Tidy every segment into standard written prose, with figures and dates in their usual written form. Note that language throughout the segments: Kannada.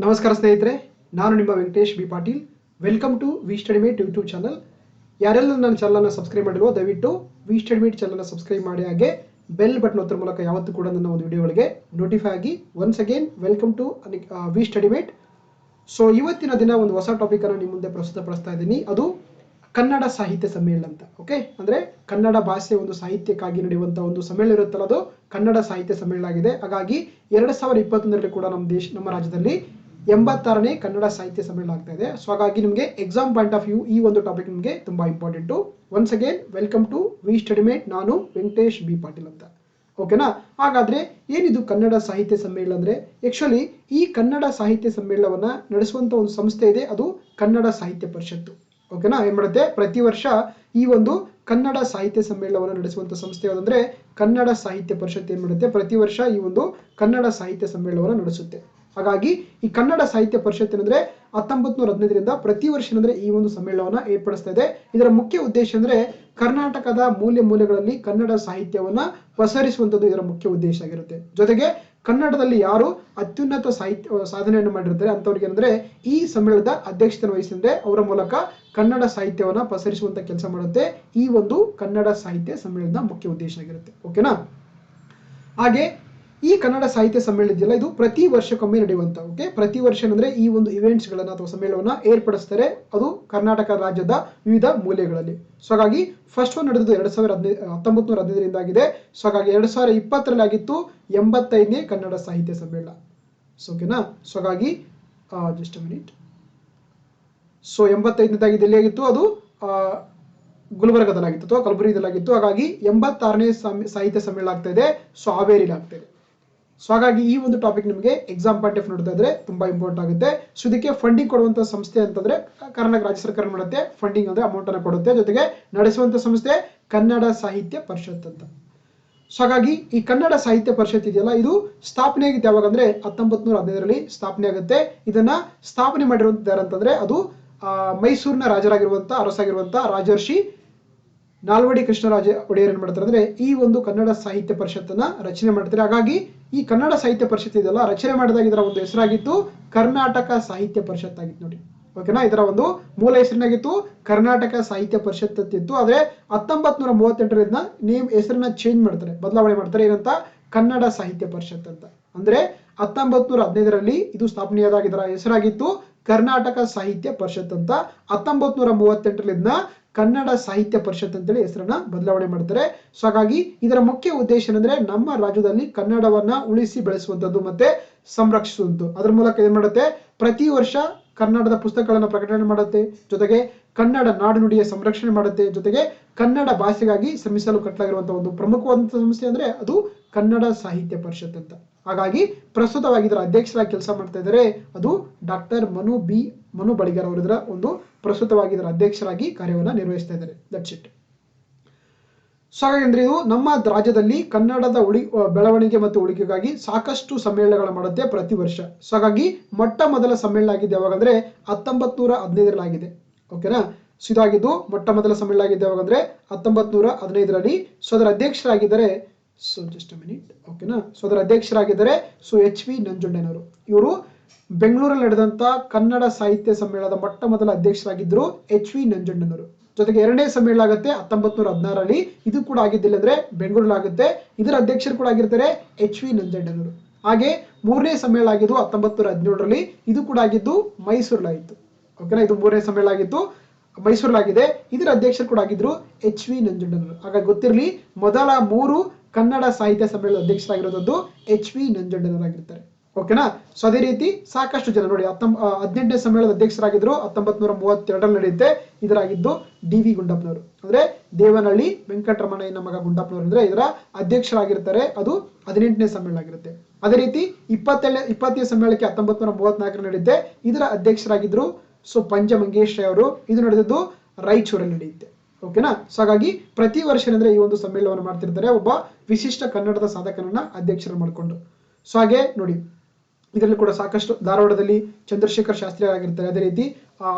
ನಮಸ್ಕಾರ ಸ್ನೇಹಿತರೆ, ನಾನು ನಿಮ್ಮ Venkatesh B Patil. Welcome to V study mate YouTube channel. ಯಾರೆಲ್ಲ ನನ್ನ ಚಾನಲ್ನ ಸಬ್ಸ್ಕ್ರೈಬ್ ಮಾಡಿಲ್ವೋ ದಯವಿಟ್ಟು ವಿ ಸ್ಟಡಿ ಮೇಟ್ ಚಾನಲ್ನ ಸಬ್ಸ್ಕ್ರೈಬ್ ಮಾಡಿ, ಹಾಗೆ ಬೆಲ್ ಬಟನ್ ಒತ್ತುವ ಮೂಲಕ ಯಾವತ್ತೂ ಕೂಡ ನನ್ನ ಒಂದು ವಿಡಿಯೋಗಳಿಗೆ ನೋಟಿಫೈ ಆಗಿ. Once again welcome to V study mate. So ಇವತ್ತಿನ ದಿನ ಒಂದು ಹೊಸ ಟಾಪಿಕ್ ಅನ್ನು ನಿಮ್ಮ ಮುಂದೆ ಪ್ರಸ್ತುತಪಡಿಸ್ತಾ ಇದ್ದೀನಿ. ಅದು ಕನ್ನಡ ಸಾಹಿತ್ಯ ಸಮ್ಮೇಳನ ಅಂತ. ಓಕೆ, ಅಂದರೆ ಕನ್ನಡ ಭಾಷೆ ಒಂದು ಸಾಹಿತ್ಯಕ್ಕಾಗಿ ನಡೆಯುವಂಥ ಒಂದು ಸಮ್ಮೇಳನ ಇರುತ್ತಲ್ಲ, ಅದು ಕನ್ನಡ ಸಾಹಿತ್ಯ ಸಮ್ಮೇಳನ ಆಗಿದೆ. ಹಾಗಾಗಿ 2021ರಲ್ಲಿ ಕೂಡ ನಮ್ಮ ರಾಜ್ಯದಲ್ಲಿ 86ನೇ ಕನ್ನಡ ಸಾಹಿತ್ಯ ಸಮ್ಮೇಳನ ಆಗ್ತಾ ಇದೆ. ಸೊ ಹಾಗಾಗಿ ನಿಮಗೆ ಎಕ್ಸಾಮ್ ಪಾಯಿಂಟ್ ಆಫ್ ವ್ಯೂ ಈ ಒಂದು ಟಾಪಿಕ್ ನಿಮಗೆ ತುಂಬಾ important. Once again welcome to V study mate. ನಾನು ವೆಂಕಟೇಶ್ ಬಿ ಪಾಟೀಲ್ ಅಂತ. ಓಕೆನಾ? ಹಾಗಾದ್ರೆ ಏನಿದು ಕನ್ನಡ ಸಾಹಿತ್ಯ ಸಮ್ಮೇಳನ ಅಂದ್ರೆ, ಆಕ್ಚುಲಿ ಈ ಕನ್ನಡ ಸಾಹಿತ್ಯ ಸಮ್ಮೇಳನವನ್ನ ನಡೆಸುವಂತ ಒಂದು ಸಂಸ್ಥೆ ಇದೆ, ಅದು ಕನ್ನಡ ಸಾಹಿತ್ಯ ಪರಿಷತ್ತು. ಓಕೆನಾ? ಏನ್ ಮಾಡುತ್ತೆ, ಪ್ರತಿ ವರ್ಷ ಈ ಒಂದು ಕನ್ನಡ ಸಾಹಿತ್ಯ ಸಮ್ಮೇಳನವನ್ನು ನಡೆಸುವಂತ ಸಂಸ್ಥೆ ಯಾವುದಂದ್ರೆ ಕನ್ನಡ ಸಾಹಿತ್ಯ ಪರಿಷತ್. ಏನ್ ಮಾಡುತ್ತೆ, ಪ್ರತಿ ವರ್ಷ ಈ ಒಂದು ಕನ್ನಡ ಸಾಹಿತ್ಯ ಸಮ್ಮೇಳನವನ್ನು ನಡೆಸುತ್ತೆ. ಹಾಗಾಗಿ ಈ ಕನ್ನಡ ಸಾಹಿತ್ಯ ಪರಿಷತ್ ಏನಂದ್ರೆ 1915ರಿಂದ ಪ್ರತಿ ವರ್ಷ ಅಂದ್ರೆ ಈ ಒಂದು ಸಮ್ಮೇಳನವನ್ನ ಏರ್ಪಡಿಸ್ತಾ ಇದೆ. ಇದರ ಮುಖ್ಯ ಉದ್ದೇಶ ಅಂದ್ರೆ ಕರ್ನಾಟಕದ ಮೂಲೆಗಳಲ್ಲಿ ಕನ್ನಡ ಸಾಹಿತ್ಯವನ್ನ ಪಸರಿಸುವಂತದ್ದು ಇದರ ಮುಖ್ಯ ಉದ್ದೇಶ ಆಗಿರುತ್ತೆ. ಜೊತೆಗೆ ಕನ್ನಡದಲ್ಲಿ ಯಾರು ಅತ್ಯುನ್ನತ ಸಾಧನೆಯನ್ನು ಮಾಡಿರ್ತಾರೆ ಅಂತವ್ರಿಗೆ ಅಂದ್ರೆ ಈ ಸಮ್ಮೇಳನದ ಅಧ್ಯಕ್ಷತೆ ವಹಿಸಿದ್ರೆ ಅವರ ಮೂಲಕ ಕನ್ನಡ ಸಾಹಿತ್ಯವನ್ನ ಪಸರಿಸುವಂತ ಕೆಲಸ ಮಾಡುತ್ತೆ ಈ ಒಂದು ಕನ್ನಡ ಸಾಹಿತ್ಯ ಸಮ್ಮೇಳನದ ಮುಖ್ಯ ಉದ್ದೇಶ ಆಗಿರುತ್ತೆ. ಓಕೆನಾ? ಹಾಗೆ ಈ ಕನ್ನಡ ಸಾಹಿತ್ಯ ಸಮ್ಮೇಳನ ಇದೆಯಲ್ಲ, ಇದು ಪ್ರತಿ ವರ್ಷಕ್ಕೊಮ್ಮೆ ನಡೆಯುವಂತ. ಓಕೆ, ಪ್ರತಿ ವರ್ಷ ಅಂದ್ರೆ ಈ ಒಂದು ಇವೆಂಟ್ಸ್ ಗಳನ್ನ ಅಥವಾ ಸಮ್ಮೇಳನವನ್ನ ಏರ್ಪಡಿಸ್ತಾರೆ, ಅದು ಕರ್ನಾಟಕ ರಾಜ್ಯದ ವಿವಿಧ ಮೂಲೆಗಳಲ್ಲಿ. ಸೊ ಹಾಗಾಗಿ ಫಸ್ಟ್ ಒನ್ ನಡೆದು 1915ರಿಂದ ಆಗಿದೆ. ಸೊ ಹಾಗಾಗಿ 2020ರಲ್ಲಿ ಆಗಿತ್ತು 85ನೇ ಕನ್ನಡ ಸಾಹಿತ್ಯ ಸಮ್ಮೇಳನ. ಓಕೆನಾ? ಸೊ ಹಾಗಾಗಿ ಜಸ್ಟ್ ಅ ಮಿನಿಟ್. ಸೊ 85ನೇದಾಗಿ ಎಲ್ಲಿ ಆಗಿತ್ತು, ಅದು ಗುಲ್ಬರ್ಗದಲ್ಲಾಗಿತ್ತು ಅಥವಾ ಕಲಬುರಗಿದಲ್ಲಾಗಿತ್ತು. ಹಾಗಾಗಿ 86ನೇ ಸಾಹಿತ್ಯ ಸಮ್ಮೇಳನ ಆಗ್ತಾ ಇದೆ, ಸೊ ಹಾವೇರಿಲಿ ಆಗ್ತಾ ಇದೆ. ಸೊ ಹಾಗಾಗಿ ಈ ಒಂದು ಟಾಪಿಕ್ ನಿಮಗೆ ಎಕ್ಸಾಮ್ ಪಾಯಿಂಟ್ ಆಫ್ ನೋಡ್ತಾ ಇದ್ರೆ ತುಂಬಾ ಇಂಪಾರ್ಟೆಂಟ್ ಆಗುತ್ತೆ. ಸೊ ಇದಕ್ಕೆ ಫಂಡಿಂಗ್ ಕೊಡುವಂತ ಸಂಸ್ಥೆ ಅಂತಂದ್ರೆ ಕರ್ನಾಟಕ ರಾಜ್ಯ ಸರ್ಕಾರ ಮಾಡುತ್ತೆ. ಫಂಡಿಂಗ್ ಅಂದ್ರೆ ಅಮೌಂಟ್ ಅನ್ನು ಕೊಡುತ್ತೆ. ಜೊತೆಗೆ ನಡೆಸುವಂತ ಸಂಸ್ಥೆ ಕನ್ನಡ ಸಾಹಿತ್ಯ ಪರಿಷತ್ ಅಂತ. ಸೊ ಹಾಗಾಗಿ ಈ ಕನ್ನಡ ಸಾಹಿತ್ಯ ಪರಿಷತ್ ಇದೆಯಲ್ಲ, ಇದು ಸ್ಥಾಪನೆ ಆಗಿದ್ದು ಯಾವಾಗ ಅಂದ್ರೆ 1915ರಲ್ಲಿ ಸ್ಥಾಪನೆ ಆಗುತ್ತೆ. ಇದನ್ನ ಸ್ಥಾಪನೆ ಮಾಡಿರುವಂತ ಯಾರಂತಂದ್ರೆ ಅದು ಮೈಸೂರಿನ ಅರಸಾಗಿರುವಂತ ರಾಜರ್ಷಿ ನಾಲ್ವಡಿ ಕೃಷ್ಣರಾಜ ಒಡೆಯರ್ ಏನ್ ಮಾಡ್ತಾರೆ ಅಂದ್ರೆ ಈ ಒಂದು ಕನ್ನಡ ಸಾಹಿತ್ಯ ಪರಿಷತ್ತನ್ನ ರಚನೆ ಮಾಡ್ತಾರೆ. ಹಾಗಾಗಿ ಈ ಕನ್ನಡ ಸಾಹಿತ್ಯ ಪರಿಷತ್ ಇದೆಯಲ್ಲ, ರಚನೆ ಮಾಡಿದಾಗ ಇದರ ಒಂದು ಹೆಸರಾಗಿತ್ತು ಕರ್ನಾಟಕ ಸಾಹಿತ್ಯ ಪರಿಷತ್ ಆಗಿತ್ತು ನೋಡಿ. ಓಕೆನಾ? ಇದರ ಒಂದು ಮೂಲ ಹೆಸರಿನಾಗಿತ್ತು ಕರ್ನಾಟಕ ಸಾಹಿತ್ಯ ಪರಿಷತ್ ಅಂತಿತ್ತು. ಆದ್ರೆ 1938ರಿಂದ ಹೆಸರನ್ನ ಚೇಂಜ್ ಮಾಡ್ತಾರೆ, ಬದಲಾವಣೆ ಮಾಡ್ತಾರೆ. ಏನಂತ? ಕನ್ನಡ ಸಾಹಿತ್ಯ ಪರಿಷತ್ ಅಂತ. ಅಂದ್ರೆ 1915ರಲ್ಲಿ ಇದು ಸ್ಥಾಪನೆಯಾದಾಗ ಇದರ ಹೆಸರಾಗಿತ್ತು ಕರ್ನಾಟಕ ಸಾಹಿತ್ಯ ಪರಿಷತ್ ಅಂತ. 1938ರಿಂದ ಕನ್ನಡ ಸಾಹಿತ್ಯ ಪರಿಷತ್ ಅಂತೇಳಿ ಹೆಸರನ್ನ ಬದಲಾವಣೆ ಮಾಡ್ತಾರೆ. ಸೊ ಹಾಗಾಗಿ ಇದರ ಮುಖ್ಯ ಉದ್ದೇಶ ಏನಂದ್ರೆ ನಮ್ಮ ರಾಜ್ಯದಲ್ಲಿ ಕನ್ನಡವನ್ನ ಉಳಿಸಿ ಬೆಳೆಸುವಂತದ್ದು ಮತ್ತೆ ಸಂರಕ್ಷಿಸುವಂತು. ಅದರ ಮೂಲಕ ಏನ್ ಮಾಡುತ್ತೆ, ಪ್ರತಿ ವರ್ಷ ಕನ್ನಡದ ಪುಸ್ತಕಗಳನ್ನ ಪ್ರಕಟಣೆ ಮಾಡುತ್ತೆ. ಜೊತೆಗೆ ಕನ್ನಡ ನಾಡು ನುಡಿಯ ಸಂರಕ್ಷಣೆ ಮಾಡುತ್ತೆ. ಜೊತೆಗೆ ಕನ್ನಡ ಭಾಷೆಗಾಗಿ ಶ್ರಮಿಸಲು ಕಟ್ಟಲಾಗಿರುವಂತಹ ಒಂದು ಪ್ರಮುಖವಾದಂತಹ ಸಂಸ್ಥೆ ಅಂದ್ರೆ ಅದು ಕನ್ನಡ ಸಾಹಿತ್ಯ ಪರಿಷತ್ ಅಂತ. ಹಾಗಾಗಿ ಪ್ರಸ್ತುತವಾಗಿ ಇದರ ಅಧ್ಯಕ್ಷರಾಗಿ ಕೆಲಸ ಮಾಡ್ತಾ ಇದ್ದಾರೆ, ಅದು ಡಾಕ್ಟರ್ ಮನು ಬಳಿಗಾರ್ ಅವರು ಇದರ ಒಂದು ಪ್ರಸ್ತುತವಾಗಿ ಇದರ ಅಧ್ಯಕ್ಷರಾಗಿ ಕಾರ್ಯವನ್ನ ನಿರ್ವಹಿಸ್ತಾ ಇದ್ದಾರೆ. That's it. ಸೊ ಹಾಗಾಗಿ ಅಂದ್ರೆ ಇದು ನಮ್ಮ ರಾಜ್ಯದಲ್ಲಿ ಕನ್ನಡದ ಬೆಳವಣಿಗೆ ಮತ್ತು ಉಳಿಕೆಗಾಗಿ ಸಾಕಷ್ಟು ಸಮ್ಮೇಳನಗಳು ಮಾಡುತ್ತೆ ಪ್ರತಿ ವರ್ಷ. ಸೊ ಹಾಗಾಗಿ ಮೊಟ್ಟ ಮೊದಲ ಸಮ್ಮೇಳನ ಆಗಿದ್ದು ಯಾವಾಗ ಅಂದ್ರೆ 1915ರಲ್ಲಿ ಆಗಿದೆ. ಓಕೆನಾ? ಸೊ ಇದಾಗಿದ್ದು ಮೊಟ್ಟ ಮೊದಲ ಸಮ್ಮೇಳನ ಆಗಿದ್ದು ಯಾವಾಗ ಅಂದ್ರೆ 1915ರಲ್ಲಿ. ಸೊ ಅದರ ಅಧ್ಯಕ್ಷರಾಗಿದ್ದಾರೆ, ಸೊ ಜಸ್ಟ್ ಅ ಮಿನಿಟ್. ಓಕೆನಾ? ಸೊ ಅದರ ಅಧ್ಯಕ್ಷರಾಗಿದ್ದಾರೆ ಎಚ್ ವಿ ನಂಜುಂಡಯ್ಯನವರು. ಇವರು ಬೆಂಗಳೂರಲ್ಲಿ ನಡೆದಂತ ಕನ್ನಡ ಸಾಹಿತ್ಯ ಸಮ್ಮೇಳನದ ಮೊಟ್ಟ ಮೊದಲ ಅಧ್ಯಕ್ಷರಾಗಿದ್ದರು ಎಚ್ ವಿ ನಂಜುಂಡಯ್ಯನವರು. ಜೊತೆಗೆ ಎರಡನೇ ಸಮ್ಮೇಳನ ಆಗುತ್ತೆ 1916ರಲ್ಲಿ. ಇದು ಕೂಡ ಆಗಿದ್ದಿಲ್ಲ ಅಂದ್ರೆ ಬೆಂಗಳೂರಲ್ಲಿ ಆಗುತ್ತೆ. ಇದರ ಅಧ್ಯಕ್ಷರು ಕೂಡ ಆಗಿರ್ತಾರೆ ಎಚ್ ವಿ ನಂಜುಂಡಯ್ಯನವರು. ಹಾಗೆ ಮೂರನೇ ಸಮ್ಮೇಳನ ಆಗಿದ್ದು 1917ರಲ್ಲಿ. ಇದು ಕೂಡ ಆಗಿದ್ದು ಮೈಸೂರಲ್ಲಾಗಿತ್ತು. ಓಕೆನಾ? ಇದು ಮೂರನೇ ಸಮ್ಮೇಳನ ಆಗಿದ್ದು ಮೈಸೂರಲ್ಲಾಗಿದೆ. ಇದರ ಅಧ್ಯಕ್ಷರು ಕೂಡ ಆಗಿದ್ರು ಎಚ್ ವಿ ನಂಜುಂಡಯ್ಯನವರು. ಹಾಗಾಗಿ ಗೊತ್ತಿರಲಿ, ಮೊದಲ 3 ಕನ್ನಡ ಸಾಹಿತ್ಯ ಸಮ್ಮೇಳನ ಅಧ್ಯಕ್ಷರಾಗಿರೋದು ಎಚ್ ವಿ ನಂಜುಂಡಯ್ಯನವರಾಗಿರ್ತಾರೆ. ಓಕೆನಾ? ಸೊ ಅದೇ ರೀತಿ ಸಾಕಷ್ಟು ಜನ ನೋಡಿ 18ನೇ ಸಮ್ಮೇಳನದ ಅಧ್ಯಕ್ಷರಾಗಿದ್ರು 1932ರಲ್ಲಿ ನಡೆಯುತ್ತೆ. ಇದರಾಗಿದ್ದು ಡಿ ವಿ ಗುಂಡಪ್ಪನವರು, ಅಂದ್ರೆ ದೇವನಹಳ್ಳಿ ವೆಂಕಟರಮಣಯ್ಯನ ಮಗ ಗುಂಡಪ್ಪನವರು ಅಂದ್ರೆ ಇದರ ಅಧ್ಯಕ್ಷರಾಗಿರ್ತಾರೆ. ಅದು 18ನೇ ಸಮ್ಮೇಳನ ಆಗಿರುತ್ತೆ. ಅದೇ ರೀತಿ 20ನೇ ಸಮ್ಮೇಳನಕ್ಕೆ 1934ರಲ್ಲಿ ನಡೆಯುತ್ತೆ. ಇದರ ಅಧ್ಯಕ್ಷರಾಗಿದ್ರು ಪಂಚಮಂಗೇಶ್ ಅವರು. ಇದು ನಡೆದಿದ್ದು ರಾಯಚೂರಲ್ಲಿ ನಡೆಯುತ್ತೆ. ಓಕೆನಾ? ಸೊ ಹಾಗಾಗಿ ಪ್ರತಿ ವರ್ಷ ಅಂದ್ರೆ ಈ ಒಂದು ಸಮ್ಮೇಳನವನ್ನು ಮಾಡ್ತಿರ್ತಾರೆ ಒಬ್ಬ ವಿಶಿಷ್ಟ ಕನ್ನಡದ ಸಾಧಕನನ್ನ ಅಧ್ಯಕ್ಷರ ಮಾಡಿಕೊಂಡು. ಸೊ ಹಾಗೆ ನೋಡಿ, ಇದರಲ್ಲಿ ಕೂಡ ಸಾಕಷ್ಟು ಧಾರವಾಡದಲ್ಲಿ ಚಂದ್ರಶೇಖರ್ ಶಾಸ್ತ್ರಿ ಆಗಿರ್ತಾರೆ. ಅದೇ ರೀತಿ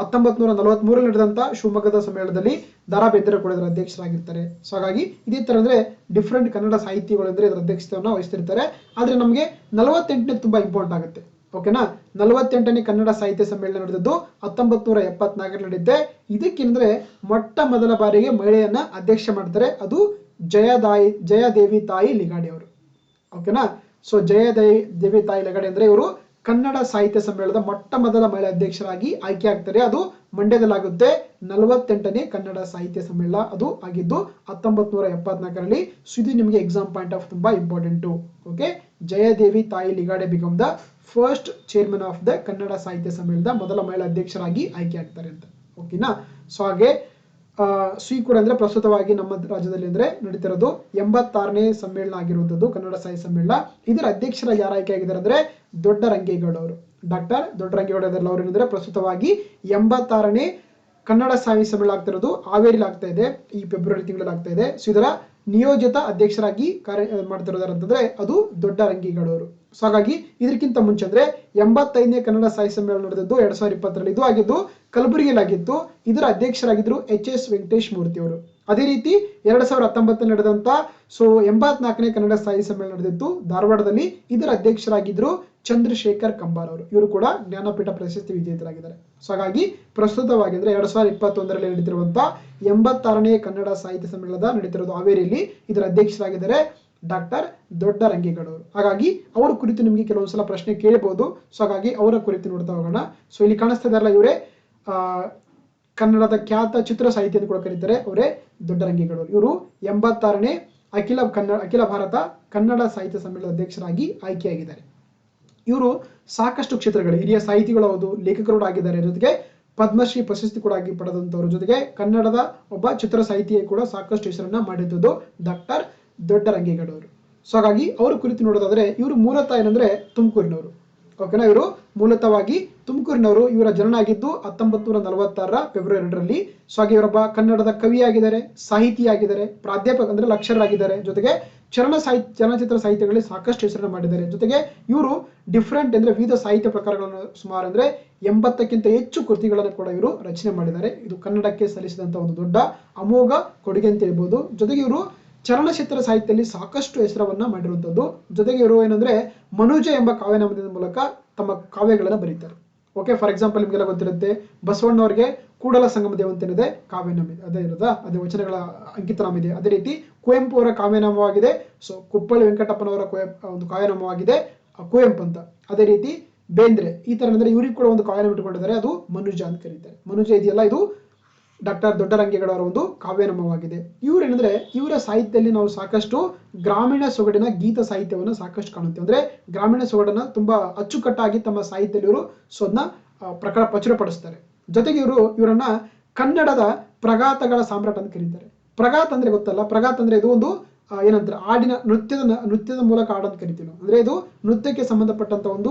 1943ರಲ್ಲಿ ನಡೆದಂತ ಶಿವಮೊಗ್ಗದ ಸಮ್ಮೇಳನದಲ್ಲಿ ದ.ರಾ. ಬೇಂದ್ರೆ ಕೂಡ ಇದರ ಅಧ್ಯಕ್ಷರಾಗಿರ್ತಾರೆ. ಸೊ ಹಾಗಾಗಿ ಇದೇ ತರ ಅಂದ್ರೆ ಡಿಫ್ರೆಂಟ್ ಕನ್ನಡ ಸಾಹಿತಿಗಳು ಅಂದ್ರೆ ಇದರ ಅಧ್ಯಕ್ಷತೆಯನ್ನ ವಹಿಸ್ತಿರ್ತಾರೆ. ಆದ್ರೆ ನಮಗೆ 48ನೇ ತುಂಬಾ ಇಂಪಾರ್ಟೆಂಟ್ ಆಗುತ್ತೆ. ಓಕೆನಾ? 48ನೇ ಕನ್ನಡ ಸಾಹಿತ್ಯ ಸಮ್ಮೇಳನ ನಡೆದದ್ದು 1974 ನಡೆಯುತ್ತೆ. ಇದಕ್ಕೇಂದ್ರೆ ಮೊಟ್ಟ ಮೊದಲ ಬಾರಿಗೆ ಮಹಿಳೆಯನ್ನ ಅಧ್ಯಕ್ಷ ಮಾಡ್ತಾರೆ, ಅದು ಜಯದೇವಿ ತಾಯಿ ಲಿಗಾಡಿ ಅವರು. ಓಕೆನಾ. ಸೊ ಜಯದೇವಿ ತಾಯಿ ಲಿಗಾಡಿ ಅಂದ್ರೆ ಇವರು ಕನ್ನಡ ಸಾಹಿತ್ಯ ಸಮ್ಮೇಳನದ ಮೊಟ್ಟ ಮೊದಲ ಮಹಿಳಾ ಅಧ್ಯಕ್ಷರಾಗಿ ಆಯ್ಕೆ ಆಗ್ತಾರೆ. ಅದು ಮಂಡ್ಯದಲ್ಲಾಗುತ್ತೆ. 48ನೇ ಕನ್ನಡ ಸಾಹಿತ್ಯ ಸಮ್ಮೇಳನ ಅದು ಆಗಿದ್ದು 1974ರಲ್ಲಿ. ಇದು ನಿಮಗೆ ಎಕ್ಸಾಮ್ ಪಾಯಿಂಟ್ ಆಫ್ ತುಂಬಾ important. Okay, Jayadevi Tai Ligade become the first chairman of the Kannada Sahitya ಸಮ್ಮೇಳನದ ಮೊದಲ ಮಹಿಳಾ ಅಧ್ಯಕ್ಷರಾಗಿ ಆಯ್ಕೆ ಆಗ್ತಾರೆ ಅಂತ. ಓಕೆನಾ. ಸೊ ಹಾಗೆ ಕೂಡ ಅಂದ್ರೆ ಪ್ರಸ್ತುತವಾಗಿ ನಮ್ಮ ರಾಜ್ಯದಲ್ಲಿ ಅಂದ್ರೆ ನಡೀತಿರೋದು 86ನೇ ಸಮ್ಮೇಳನ ಆಗಿರುವಂತದ್ದು ಕನ್ನಡ ಸಾಹಿತ್ಯ ಸಮ್ಮೇಳನ. ಇದರ ಅಧ್ಯಕ್ಷರಾಗಿ ಯಾರು ಆಯ್ಕೆ ಆಗಿದ್ದಾರೆ ಅಂದ್ರೆ ದೊಡ್ಡರಂಗೇಗೌಡ ಅವರು. ಡಾಕ್ಟರ್ ದೊಡ್ಡರಂಗೇಗೌಡ ಅವರು ಏನಂದ್ರೆ ಪ್ರಸ್ತುತವಾಗಿ 86ನೇ ಕನ್ನಡ ಸಾಹಿತ್ಯ ಸಮ್ಮೇಳನ ಆಗ್ತಿರೋದು ಹಾವೇರಿಲಿ ಆಗ್ತಾ ಇದೆ, ಈ ಫೆಬ್ರವರಿ ತಿಂಗಳಲ್ಲಿ ಆಗ್ತಾ ಇದೆ. ಸೊ ಇದರ ನಿಯೋಜಿತ ಅಧ್ಯಕ್ಷರಾಗಿ ಕಾರ್ಯ ಮಾಡ್ತಿರೋದಾರೆ ಅಂತಂದ್ರೆ ಅದು ದೊಡ್ಡರಂಗೇಗೌಡ ಅವರು. ಸೊ ಹಾಗಾಗಿ ಇದಕ್ಕಿಂತ ಮುಂಚೆ ಅಂದ್ರೆ 85ನೇ ಕನ್ನಡ ಸಾಹಿತ್ಯ ಸಮ್ಮೇಳನ ನಡೆದದ್ದು 2020ರಲ್ಲಿ. ಇದು ಆಗಿದ್ದು ಕಲಬುರಗಿಯಲ್ಲಿ ಆಗಿತ್ತು. ಇದರ ಅಧ್ಯಕ್ಷರಾಗಿದ್ರು HS ವೆಂಕಟೇಶ್ ಮೂರ್ತಿ ಅವರು. ಅದೇ ರೀತಿ 2019 ನಡೆದಂತ 84ನೇ ಕನ್ನಡ ಸಾಹಿತ್ಯ ಸಮ್ಮೇಳನ ನಡೆದಿತ್ತು ಧಾರವಾಡದಲ್ಲಿ. ಇದರ ಅಧ್ಯಕ್ಷರಾಗಿದ್ರು ಚಂದ್ರಶೇಖರ್ ಕಂಬಾರ್ ಅವರು. ಇವರು ಕೂಡ ಜ್ಞಾನಪೀಠ ಪ್ರಶಸ್ತಿ ವಿಜೇತರಾಗಿದ್ದಾರೆ. ಸೊ ಹಾಗಾಗಿ ಪ್ರಸ್ತುತವಾಗಿ ಅಂದ್ರೆ 2021ರಲ್ಲಿ ನಡೀತಿರುವಂತಹ 86ನೇ ಕನ್ನಡ ಸಾಹಿತ್ಯ ಸಮ್ಮೇಳನದ ನಡೀತಿರೋದು ಹಾವೇರಿಯಲ್ಲಿ. ಇದರ ಅಧ್ಯಕ್ಷರಾಗಿದ್ದಾರೆ ಡಾಕ್ಟರ್ ದೊಡ್ಡರಂಗೇಗೌಡ ಅವರು. ಹಾಗಾಗಿ ಅವರ ಕುರಿತು ನಿಮಗೆ ಕೆಲವೊಂದ್ಸಲ ಪ್ರಶ್ನೆ ಕೇಳಬಹುದು. ಸೊ ಹಾಗಾಗಿ ಅವರ ಕುರಿತು ನೋಡ್ತಾ ಹೋಗೋಣ. ಸೊ ಇಲ್ಲಿ ಕಾಣಿಸ್ತಾ ಇದಾರಲ್ಲ, ಇವರೇ ಕನ್ನಡದ ಖ್ಯಾತ ಚಿತ್ರ ಸಾಹಿತ್ಯ ಅಂತ ಕೂಡ ಕರೀತಾರೆ, ಅವರೇ ದೊಡ್ಡರಂಗೇಗೌಡ ಅವರು. ಇವರು 86ನೇ ಅಖಿಲ ಭಾರತ ಕನ್ನಡ ಸಾಹಿತ್ಯ ಸಮ್ಮೇಳನದ ಅಧ್ಯಕ್ಷರಾಗಿ ಆಯ್ಕೆಯಾಗಿದ್ದಾರೆ. ಇವರು ಸಾಕಷ್ಟು ಕ್ಷೇತ್ರಗಳು ಹಿರಿಯ ಸಾಹಿತಿಗಳು ಹೌದು, ಲೇಖಕರು ಆಗಿದ್ದಾರೆ, ಜೊತೆಗೆ ಪದ್ಮಶ್ರೀ ಪ್ರಶಸ್ತಿ ಕೂಡ ಆಗಿ ಪಡೆದಂತವರು, ಜೊತೆಗೆ ಕನ್ನಡದ ಒಬ್ಬ ಚಿತ್ರ ಸಾಹಿತಿಯೇ ಕೂಡ ಸಾಕಷ್ಟು ಹೆಸರನ್ನ ಮಾಡಿದ್ದು ಡಾಕ್ಟರ್ ದೊಡ್ಡರಂಗೇಗೌಡ ಅವರು. ಸೊ ಹಾಗಾಗಿ ಅವರ ಕುರಿತು ನೋಡೋದಾದ್ರೆ ಇವರು ಮೂಲತಃ ಏನಂದ್ರೆ ತುಮಕೂರಿನವರು. ಓಕೆನಾ. ಇವರು ಮೂಲತಃವಾಗಿ ತುಮಕೂರಿನವರು. ಇವರ ಜನನ ಆಗಿದ್ದು 1946 ಫೆಬ್ರವರಿ 2ರಲ್ಲಿ. ಸೊ ಹಾಗೆ ಇವರೊಬ್ಬ ಕನ್ನಡದ ಕವಿಯಾಗಿದ್ದಾರೆ, ಸಾಹಿತಿಯಾಗಿದ್ದಾರೆ, ಪ್ರಾಧ್ಯಾಪಕ ಅಂದ್ರೆ ಲೆಕ್ಚರರ್ ಜೊತೆಗೆ ಚಲನಚಿತ್ರ ಸಾಹಿತ್ಯಗಳಲ್ಲಿ ಸಾಕಷ್ಟು ಹೆಸರನ್ನ ಮಾಡಿದ್ದಾರೆ. ಜೊತೆಗೆ ಇವರು ಡಿಫ್ರೆಂಟ್ ಅಂದ್ರೆ ವಿವಿಧ ಸಾಹಿತ್ಯ ಪ್ರಕಾರಗಳನ್ನು ಸುಮಾರು ಅಂದ್ರೆ 80ಕ್ಕಿಂತ ಹೆಚ್ಚು ಕೃತಿಗಳನ್ನು ಕೂಡ ಇವರು ರಚನೆ ಮಾಡಿದ್ದಾರೆ. ಇದು ಕನ್ನಡಕ್ಕೆ ಸಲ್ಲಿಸಿದಂತ ಒಂದು ದೊಡ್ಡ ಅಮೋಘ ಕೊಡುಗೆ ಅಂತ ಹೇಳ್ಬೋದು. ಜೊತೆಗೆ ಇವರು ಚಲನಚಿತ್ರ ಸಾಹಿತ್ಯದಲ್ಲಿ ಸಾಕಷ್ಟು ಹೆಸರನ್ನ ಮಾಡಿರುವಂತದ್ದು. ಜೊತೆಗೆ ಇವರು ಏನಂದ್ರೆ ಮನುಜ ಎಂಬ ಕಾವ್ಯನಾಮದ ಮೂಲಕ ತಮ್ಮ ಕಾವ್ಯಗಳನ್ನ ಬರೀತಾರೆ. ಓಕೆ, ಫಾರ್ ಎಕ್ಸಾಂಪಲ್ ನಿಮ್ಗೆಲ್ಲ ಗೊತ್ತಿರುತ್ತೆ, ಬಸವಣ್ಣವರಿಗೆ ಕೂಡಲ ಸಂಗಮ ದೇವಂತನಿದೆ ಕಾವ್ಯನಾಮ ಇದೆ, ಅದೇ ವಚನಗಳ ಅಂಕಿತನಾಮ ಇದೆ. ಅದೇ ರೀತಿ ಕುವೆಂಪು ಅವರ ಕಾವ್ಯನಾಮವಾಗಿದೆ. ಸೊ ಕುಪ್ಪಳ್ಳಿ ವೆಂಕಟಪ್ಪನವರ ಒಂದು ಕಾವ್ಯನಾಮವಾಗಿದೆ ಕುವೆಂಪು ಅಂತ. ಅದೇ ರೀತಿ ಬೇಂದ್ರೆ ಈ ತರ ಅಂದ್ರೆ ಇವ್ರಿಗೆ ಕೂಡ ಒಂದು ಕಾವ್ಯನಾಮ ಇಟ್ಟುಕೊಂಡಿದ್ದಾರೆ, ಅದು ಮನುಜ ಅಂತ ಕರೀತಾರೆ. ಮನುಜ ಇದೆಯಲ್ಲ, ಇದು ಡಾಕ್ಟರ್ ದೊಡ್ಡರಂಗೇಗೌಡ ಅವರ ಒಂದು ಕಾವ್ಯನಾಮವಾಗಿದೆ. ಇವರು ಏನಂದ್ರೆ ಇವರ ಸಾಹಿತ್ಯದಲ್ಲಿ ನಾವು ಸಾಕಷ್ಟು ಗ್ರಾಮೀಣ ಸೊಗಡಿನ ಗೀತ ಸಾಹಿತ್ಯವನ್ನು ಸಾಕಷ್ಟು ಕಾಣುತ್ತೇವೆ. ಅಂದ್ರೆ ಗ್ರಾಮೀಣ ಸೊಗಡನ್ನ ತುಂಬಾ ಅಚ್ಚುಕಟ್ಟಾಗಿ ತಮ್ಮ ಸಾಹಿತ್ಯದಲ್ಲಿ ಇವರು ಪ್ರಚುರಪಡಿಸ್ತಾರೆ. ಜೊತೆಗೆ ಇವರನ್ನ ಕನ್ನಡದ ಪ್ರಗಾತಗಳ ಸಾಮ್ರಾಟ ಅಂತ ಕರೀತಾರೆ. ಪ್ರಗಾತ ಅಂದ್ರೆ ಗೊತ್ತಲ್ಲ, ಪ್ರಗಾತ ಅಂದ್ರೆ ಇದು ಒಂದು ಏನಂತಾರೆ ಹಾಡಿನ ನೃತ್ಯದ ಮೂಲಕ ಹಾಡಂತ ಕರಿತೀವಿ ನಾವು. ಅಂದ್ರೆ ಇದು ನೃತ್ಯಕ್ಕೆ ಸಂಬಂಧಪಟ್ಟಂತ ಒಂದು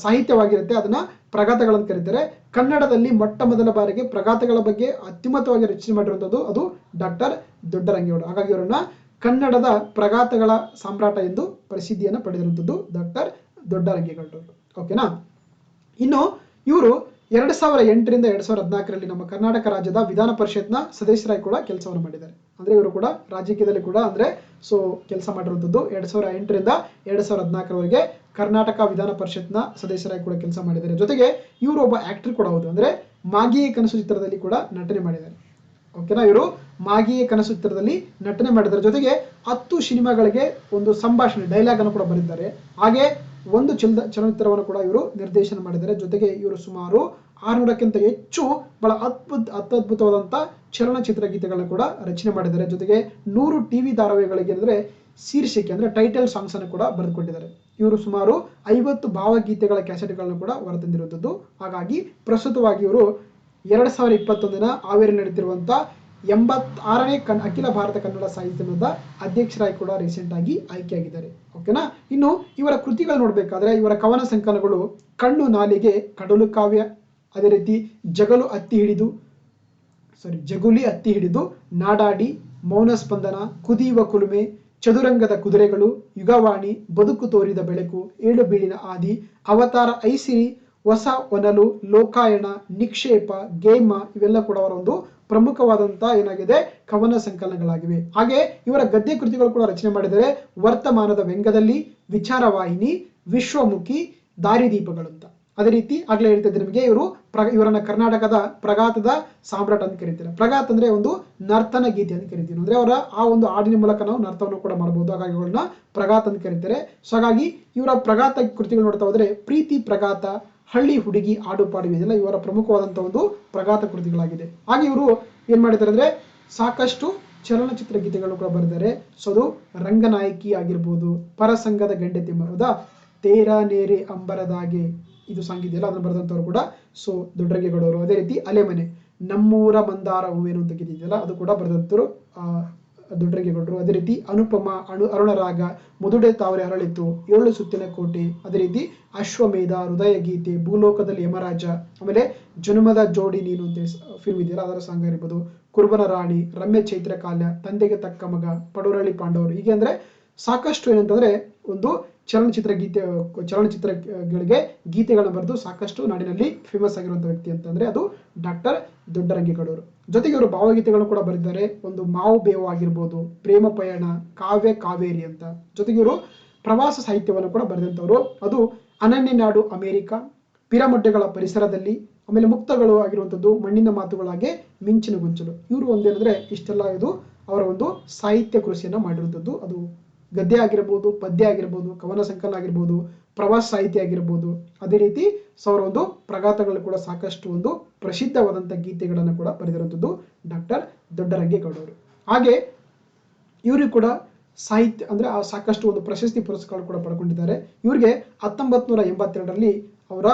ಸಾಹಿತ್ಯವಾಗಿರುತ್ತೆ, ಅದನ್ನ ಪ್ರಗಾತಗಳಂತ ಕರೀತಾರೆ. ಕನ್ನಡದಲ್ಲಿ ಮೊಟ್ಟ ಮೊದಲ ಬಾರಿಗೆ ಪ್ರಗಾತಗಳ ಬಗ್ಗೆ ಅತ್ಯುನ್ನತವಾಗಿ ರಚನೆ ಮಾಡಿರುವಂತದ್ದು ಅದು ಡಾಕ್ಟರ್ ದೊಡ್ಡರಂಗೇಗೌಡ. ಹಾಗಾಗಿ ಇವರನ್ನ ಕನ್ನಡದ ಪ್ರಗಾತಗಳ ಸಾಮ್ರಾಟ ಎಂದು ಪ್ರಸಿದ್ಧಿಯನ್ನು ಪಡೆದಿರುವಂತದ್ದು ಡಾಕ್ಟರ್ ದೊಡ್ಡರಂಗೇಗೌಡ. ಓಕೆನಾ. ಇನ್ನು ಇವರು 2008ರಿಂದ 2014ರಲ್ಲಿ ನಮ್ಮ ಕರ್ನಾಟಕ ರಾಜ್ಯದ ವಿಧಾನ ಪರಿಷತ್ನ ಸದಸ್ಯರಾಗಿ ಕೂಡ ಕೆಲಸವನ್ನು ಮಾಡಿದ್ದಾರೆ. ಅಂದ್ರೆ ಇವರು ಕೂಡ ರಾಜಕೀಯದಲ್ಲಿ ಕೂಡ ಅಂದ್ರೆ ಕೆಲಸ ಮಾಡಿರುವಂತದ್ದು 2008ರಿಂದ 2014ರವರೆಗೆ ಕರ್ನಾಟಕ ವಿಧಾನ ಪರಿಷತ್ನ ಸದಸ್ಯರಾಗಿ ಕೂಡ ಕೆಲಸ ಮಾಡಿದ್ದಾರೆ. ಜೊತೆಗೆ ಇವರು ಒಬ್ಬ ಆಕ್ಟರ್ ಕೂಡ ಹೌದು. ಅಂದ್ರೆ ಮಾಗಿಯೇ ಕನಸು ಚಿತ್ರದಲ್ಲಿ ಕೂಡ ನಟನೆ ಮಾಡಿದ್ದಾರೆ. ಓಕೆನಾ. ಇವರು ಮಾಗಿಯೇ ಕನಸು ಚಿತ್ರದಲ್ಲಿ ನಟನೆ ಮಾಡಿದ್ದಾರೆ. ಜೊತೆಗೆ 10 ಸಿನಿಮಾಗಳಿಗೆ ಒಂದು ಸಂಭಾಷಣೆ ಡೈಲಾಗ್ ಅನ್ನು ಕೂಡ ಬರೆದಿದ್ದಾರೆ. ಹಾಗೆ ಒಂದು ಚಲನಚಿತ್ರವನ್ನು ಕೂಡ ಇವರು ನಿರ್ದೇಶನ ಮಾಡಿದ್ದಾರೆ. ಜೊತೆಗೆ ಇವರು ಸುಮಾರು 600ಕ್ಕಿಂತ ಹೆಚ್ಚು ಬಹಳ ಅದ್ಭುತವಾದಂತ ಚಲನಚಿತ್ರ ಗೀತೆಗಳನ್ನ ಕೂಡ ರಚನೆ ಮಾಡಿದ್ದಾರೆ. ಜೊತೆಗೆ 100 ಟಿವಿ ಧಾರಾವಾಹಿಗಳಿಗೆ ಅಂದ್ರೆ ಶೀರ್ಷಿಕೆ ಅಂದ್ರೆ ಟೈಟಲ್ ಸಾಂಗ್ಸ್ ಅನ್ನು ಕೂಡ ಬರೆದುಕೊಟ್ಟಿದ್ದಾರೆ. ಇವರು ಸುಮಾರು 50 ಭಾವಗೀತೆಗಳ ಕ್ಯಾಸೆಟ್ಗಳನ್ನು ಕೂಡ ಹೊರತಂದಿರುವಂತದ್ದು. ಹಾಗಾಗಿ ಪ್ರಸ್ತುತವಾಗಿ ಇವರು 2021 ಹಾವೇರಿ ನಡೆಯುತ್ತಿರುವಂತ 86ನೇ ಅಖಿಲ ಭಾರತ ಕನ್ನಡ ಸಾಹಿತ್ಯದ ಅಧ್ಯಕ್ಷರಾಗಿ ಕೂಡ ರೀಸೆಂಟ್ ಆಗಿ ಆಯ್ಕೆಯಾಗಿದ್ದಾರೆ. ಓಕೆನಾ. ಇನ್ನು ಇವರ ಕೃತಿಗಳು ನೋಡ್ಬೇಕಾದ್ರೆ ಇವರ ಕವನ ಸಂಕಲನಗಳು ಕಣ್ಣು ನಾಲಿಗೆ, ಕಡಲು ಕಾವ್ಯ, ಅದೇ ರೀತಿ ಜಗುಲಿ ಹತ್ತಿ ಹಿಡಿದು, ನಾಡಾಡಿ, ಮೌನ ಸ್ಪಂದನ, ಕುದಿಯುವ ಕುಲುಮೆ, ಚದುರಂಗದ ಕುದುರೆಗಳು, ಯುಗವಾಣಿ, ಬದುಕು ತೋರಿದ ಬೆಳಕು, ಏಳು ಬೀಳಿನ ಆದಿ, ಅವತಾರ ಐಸಿರಿ, ಹೊಸ ಒನಲು, ಲೋಕಾಯಣ, ನಿಕ್ಷೇಪ, ಗೇಮ ಇವೆಲ್ಲ ಕೂಡ ಅವರ ಒಂದು ಪ್ರಮುಖವಾದಂತ ಏನಾಗಿದೆ ಕವನ ಸಂಕಲನಗಳಾಗಿವೆ. ಹಾಗೆ ಇವರ ಗದ್ಯ ಕೃತಿಗಳು ಕೂಡ ರಚನೆ ಮಾಡಿದರೆ ವರ್ತಮಾನದ ವ್ಯಂಗ್ಯದಲ್ಲಿ, ವಿಚಾರವಾಹಿನಿ, ವಿಶ್ವಮುಖಿ, ದಾರಿದೀಪಗಳು ಅಂತ. ಅದೇ ರೀತಿ ಆಗ್ಲೇ ಹೇಳ್ತಿದ್ದೆ ನಿಮಗೆ ಇವರನ್ನ ಕರ್ನಾಟಕದ ಪ್ರಘಾತದ ಸಾಮ್ರಾಟ್ ಅಂತ ಕರೀತಾರೆ. ಪ್ರಘಾತ್ ಅಂದ್ರೆ ಒಂದು ನರ್ತನ ಗೀತೆ ಅಂತ ಕರಿತೀವಿ. ಅಂದ್ರೆ ಅವರ ಆ ಒಂದು ಹಾಡಿನ ಮೂಲಕ ನಾವು ನರ್ತನವನ್ನು ಕೂಡ ಮಾಡಬಹುದು. ಹಾಗಾಗಿ ಇವುಗಳನ್ನ ಪ್ರಘಾತ್ ಅಂತ ಕರೀತಾರೆ. ಸೊ ಹಾಗಾಗಿ ಇವರ ಪ್ರಘಾತ ಕೃತಿಗಳು ನೋಡ್ತಾ ಹೋದ್ರೆ ಪ್ರೀತಿ ಪ್ರಘಾತ, ಹಳ್ಳಿ ಹುಡುಗಿ, ಆಡು ಪಾಡು ಇದೆಲ್ಲ ಇವರ ಪ್ರಮುಖವಾದಂತಹ ಒಂದು ಪ್ರಘಾತ ಕೃತಿಗಳಾಗಿದೆ. ಹಾಗೆ ಇವರು ಏನ್ ಮಾಡಿದ್ದಾರೆ ಅಂದ್ರೆ ಸಾಕಷ್ಟು ಚಲನಚಿತ್ರ ಗೀತೆಗಳು ಕೂಡ ಬರೆದಿದ್ದಾರೆ. ಸೊ ಅದು ರಂಗನಾಯಕಿ ಆಗಿರ್ಬೋದು, ಪರಸಂಗದ ಗಂಡತಿ ಹೌದಾ, ತೇರ ನೇರೆ ಅಂಬರದಾಗೆ ಇದು ಸಾಂಗ್ ಇದೆಯಲ್ಲ ಅದನ್ನು ಬರೆದಂಥವ್ರು ಕೂಡ ಸೊ ದೊಡ್ಡರಂಗೇಗೌಡರು. ಅದೇ ರೀತಿ ಅಲೆಮನೆ, ನಮ್ಮೂರ ಮಂದಾರ ಹೂವೇನು ಅಂತ ಗೀತೆ ಇದೆಯಲ್ಲ ಅದು ಕೂಡ ಬರೆದಂಥವ್ರು ದೊಡ್ಡರಂಗೇಗೌಡರು. ಅದೇ ರೀತಿ ಅನುಪಮ, ಅರುಣರಾಗ, ಮುದುಡೆ ತಾವರೆ ಅರಳಿತು, 7 ಸುತ್ತಿನ ಕೋಟೆ, ಅದೇ ರೀತಿ ಅಶ್ವಮೇಧ, ಹೃದಯ ಗೀತೆ, ಭೂಲೋಕದಲ್ಲಿ ಯಮರಾಜ, ಆಮೇಲೆ ಜನುಮದ ಜೋಡಿ ನೀನು ಅಂತ ಫಿಲ್ಮ್ ಇದೆಯಲ್ಲ ಅದರ ಸಾಂಗ್ ಇರ್ಬೋದು, ಕುರುಬನ ರಾಣಿ, ರಮ್ಯ ಚೈತ್ರ ಕಾಲ್ಯ, ತಂದೆಗೆ ತಕ್ಕ ಮಗ, ಪಡೋರಳ್ಳಿ ಪಾಂಡವರು. ಹೀಗೆ ಅಂದ್ರೆ ಸಾಕಷ್ಟು ಏನಂತಂದ್ರೆ ಒಂದು ಚಲನಚಿತ್ರಗಳಿಗೆ ಗೀತೆಗಳನ್ನು ಬರೆದು ಸಾಕಷ್ಟು ನಾಡಿನಲ್ಲಿ ಫೇಮಸ್ ಆಗಿರುವಂಥ ವ್ಯಕ್ತಿ ಅಂತಂದ್ರೆ ಅದು ಡಾಕ್ಟರ್ ದೊಡ್ಡರಂಗೇಗೌಡರು. ಜೊತೆಗೆ ಇವರು ಭಾವಗೀತೆಗಳನ್ನು ಕೂಡ ಬರೆದಿದ್ದಾರೆ. ಒಂದು ಮಾವು ಬೇವು ಆಗಿರ್ಬೋದು, ಪ್ರೇಮ ಪಯಣ, ಕಾವ್ಯ ಕಾವೇರಿ ಅಂತ. ಜೊತೆಗೆ ಇವರು ಪ್ರವಾಸ ಸಾಹಿತ್ಯವನ್ನು ಕೂಡ ಬರೆದಂಥವ್ರು. ಅದು ಅನನ್ಯ ನಾಡು ಅಮೇರಿಕಾ, ಪಿರಮೊಡ್ಡೆಗಳ ಪರಿಸರದಲ್ಲಿ, ಆಮೇಲೆ ಮುಕ್ತಗಳು ಆಗಿರುವಂಥದ್ದು, ಮಣ್ಣಿನ ಮಾತುಗಳಾಗೆ, ಮಿಂಚಿನ ಗೊಂಚಲು. ಇವರು ಒಂದೇನಂದ್ರೆ ಇಷ್ಟೆಲ್ಲ ಇದು ಅವರ ಒಂದು ಸಾಹಿತ್ಯ ಕೃಷಿಯನ್ನ ಮಾಡಿರುವಂಥದ್ದು. ಅದು ಗದ್ಯ ಆಗಿರ್ಬೋದು, ಪದ್ಯ ಆಗಿರ್ಬೋದು, ಕವನ ಸಂಕಲನ ಆಗಿರ್ಬೋದು, ಪ್ರವಾಸ ಸಾಹಿತ್ಯ ಆಗಿರ್ಬೋದು. ಅದೇ ರೀತಿ ಅವರ ಒಂದು ಪ್ರಘಾತಗಳು ಕೂಡ ಸಾಕಷ್ಟು ಒಂದು ಪ್ರಸಿದ್ಧವಾದಂಥ ಗೀತೆಗಳನ್ನು ಕೂಡ ಬರೆದಿರುವಂಥದ್ದು ಡಾಕ್ಟರ್ ದೊಡ್ಡರಂಗೇಗೌಡರು. ಹಾಗೆ ಇವರು ಕೂಡ ಸಾಹಿತ್ಯ ಅಂದ್ರೆ ಆ ಸಾಕಷ್ಟು ಒಂದು ಪ್ರಶಸ್ತಿ ಪುರಸ್ಕಾರ ಕೂಡ ಪಡ್ಕೊಂಡಿದ್ದಾರೆ. ಇವರಿಗೆ 1982ರಲ್ಲಿ ಅವರ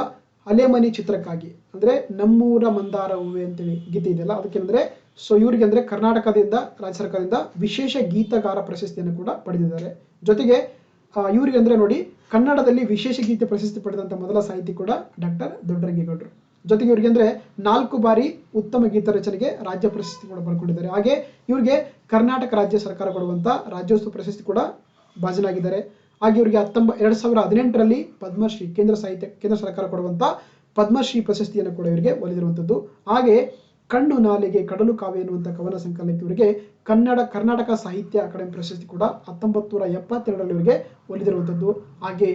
ಅಲೆಮನಿ ಚಿತ್ರಕ್ಕಾಗಿ ಅಂದ್ರೆ ನಮ್ಮೂರ ಮಂದಾರ ಹೂವೆ ಅಂತೇಳಿ ಗೀತೆ ಇದೆಯಲ್ಲ ಅದಕ್ಕೆ ಸೊ ಇವರಿಗೆ ಅಂದ್ರೆ ಕರ್ನಾಟಕದಿಂದ ರಾಜ್ಯ ಸರ್ಕಾರದಿಂದ ವಿಶೇಷ ಗೀತಗಾರ ಪ್ರಶಸ್ತಿಯನ್ನು ಕೂಡ ಪಡೆದಿದ್ದಾರೆ. ಜೊತೆಗೆ ಇವರಿಗೆ ಅಂದ್ರೆ ನೋಡಿ ಕನ್ನಡದಲ್ಲಿ ವಿಶೇಷ ಗೀತೆ ಪ್ರಶಸ್ತಿ ಪಡೆದಂತ ಮೊದಲ ಸಾಹಿತಿ ಕೂಡ ಡಾಕ್ಟರ್ ದೊಡ್ಡರಂಗೇಗೌಡರು. ಜೊತೆಗೆ ಇವರಿಗೆ ಅಂದ್ರೆ 4 ಬಾರಿ ಉತ್ತಮ ಗೀತ ರಚನೆಗೆ ರಾಜ್ಯ ಪ್ರಶಸ್ತಿ ಕೂಡ ಪಡ್ಕೊಂಡಿದ್ದಾರೆ. ಹಾಗೆ ಇವರಿಗೆ ಕರ್ನಾಟಕ ರಾಜ್ಯ ಸರ್ಕಾರ ಕೊಡುವಂತ ರಾಜ್ಯೋತ್ಸವ ಪ್ರಶಸ್ತಿ ಕೂಡ ಭಾಜನಾಗಿದ್ದಾರೆ. ಹಾಗೆ ಇವರಿಗೆ 2018ರಲ್ಲಿ ಪದ್ಮಶ್ರೀ ಕೇಂದ್ರ ಸರ್ಕಾರ ಕೊಡುವಂತ ಪದ್ಮಶ್ರೀ ಪ್ರಶಸ್ತಿಯನ್ನು ಕೂಡ ಇವರಿಗೆ ಒಲಿದಿರುವಂಥದ್ದು. ಹಾಗೆ ಕಣ್ಣು ನಾಲಿಗೆ ಕಡಲು ಕಾವ್ಯ ಎನ್ನುವಂಥ ಕವನ ಸಂಕಲನಕ್ಕೆ ಇವರಿಗೆ ಕರ್ನಾಟಕ ಸಾಹಿತ್ಯ ಅಕಾಡೆಮಿ ಪ್ರಶಸ್ತಿ ಕೂಡ 1972ರಲ್ಲಿ ಇವರಿಗೆ ಒಲಿದಿರುವಂಥದ್ದು. ಹಾಗೆ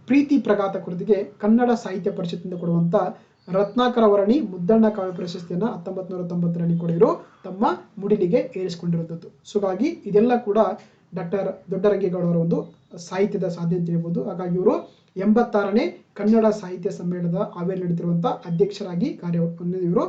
ಪ್ರೀತಿ ಪ್ರಘಾತ ಕೃತಿಗೆ ಕನ್ನಡ ಸಾಹಿತ್ಯ ಪರಿಷತ್ತಿನಿಂದ ಕೊಡುವಂತ ರತ್ನಾಕರ ವರ್ಣಿ ಮುದ್ದಣ್ಣ ಕಾವ್ಯ ಪ್ರಶಸ್ತಿಯನ್ನ 1990ರಲ್ಲಿ ಕೂಡ ಇವರು ತಮ್ಮ ಮುಡಿಲಿಗೆ ಏರಿಸಿಕೊಂಡಿರುವಂಥದ್ದು. ಸೊ ಹಾಗಾಗಿ ಇದೆಲ್ಲ ಕೂಡ ಡಾಕ್ಟರ್ ದೊಡ್ಡರಂಗೇಗೌಡರ ಒಂದು ಸಾಹಿತ್ಯದ ಸಾಧನೆ ಅಂತ ಹೇಳ್ಬೋದು. ಹಾಗಾಗಿ ಇವರು 86ನೇ ಕನ್ನಡ ಸಾಹಿತ್ಯ ಸಮ್ಮೇಳನದ ಹಾವೇರಿ ನಡೀತಿರುವಂಥ ಅಧ್ಯಕ್ಷರಾಗಿ ಇವರು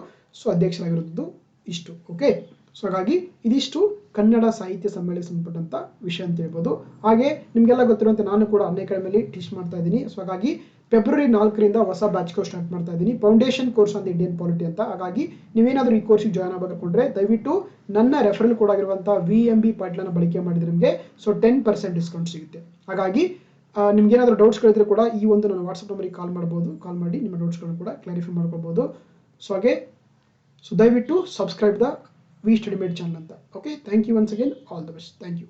ಅಧ್ಯಕ್ಷರಾಗಿರುವುದು ಇಷ್ಟು. ಓಕೆ, ಸೊ ಹಾಗಾಗಿ ಇದಿಷ್ಟು ಕನ್ನಡ ಸಾಹಿತ್ಯ ಸಮ್ಮೇಳನಕ್ಕೆ ಸಂಬಂಧಪಟ್ಟಂತ ವಿಷಯ ಅಂತ ಹೇಳ್ಬೋದು. ಹಾಗೆ ನಿಮಗೆಲ್ಲ ಗೊತ್ತಿರುವಂತೆ ನಾನು ಕೂಡ ಅನ್ಅಕಾಡೆಮಿಯಲ್ಲಿ ಟೀಚ್ ಮಾಡ್ತಾ ಇದ್ದೀನಿ. ಸೊ ಹಾಗಾಗಿ ಫೆಬ್ರವರಿ 4ರಿಂದ ಹೊಸ ಬ್ಯಾಚ್ ಕೋರ್ಸ್ ಸ್ಟಾರ್ಟ್ ಮಾಡ್ತಾ ಇದ್ದೀನಿ, foundation course on the Indian polity ಅಂತ. ಹಾಗಾಗಿ ನೀವೇನಾದರೂ ಈ ಕೋರ್ಸ್ಗೆ ಜಾಯ್ನ್ ಆಗಬೇಕಂದ್ರೆ ದಯವಿಟ್ಟು ನನ್ನ ರೆಫರಲ್ ಕೋಡ್ ಆಗಿರುವಂತಹ VMB ಪಾಟೀಲ್ ಬಳಕೆ ಮಾಡಿದ್ರೆ ನಿಮಗೆ 10% ಡಿಸ್ಕೌಂಟ್ ಸಿಗುತ್ತೆ. ಹಾಗಾಗಿ ನಿಮ್ಗೆ ಏನಾದರೂ ಡೌಟ್ಸ್ಗಳಿದ್ರೆ ಕೂಡ ಈ ಒಂದು ನನ್ನ ವಾಟ್ಸಪ್ ನಂಬರಿಗೆ ಕಾಲ್ ಮಾಡಿ ನಿಮ್ಮ ಡೌಟ್ಸ್ಗಳನ್ನು ಕೂಡ ಕ್ಲಾರಿಫೈ ಮಾಡ್ಕೊಳ್ಬೋದು. ಸೊ ದಯವಿಟ್ಟು subscribe the we study made channel ಅಂತ. Okay, thank you once again, all the best, thank you.